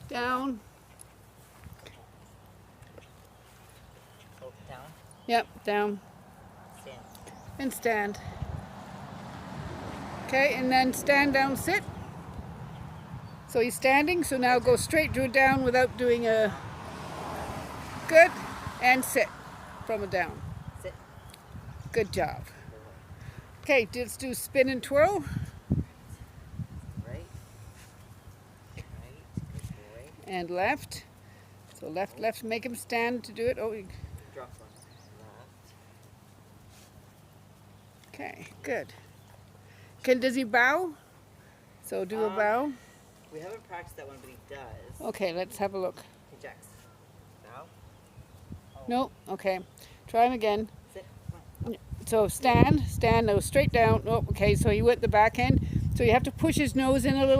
Down. Oh, down. Yep, down. Stand. And stand. Okay, and then stand down, sit. So he's standing, so now go straight to a down without doing a good, and sit from a down. Sit. Good job. Okay, let's do spin and twirl. Right. Right. Good boy. And left. So left, left, make him stand to do it. Oh, Drop one. Left. okay, good. Does he bow? So do a bow. We haven't practiced that one, but he does. Okay, let's have a look. Okay, Jax. Bow. Oh. Nope, okay. Try him again. Sit. Come on. So stand, no, straight down. Oh, okay, so he went the back end. So you have to push his nose in a little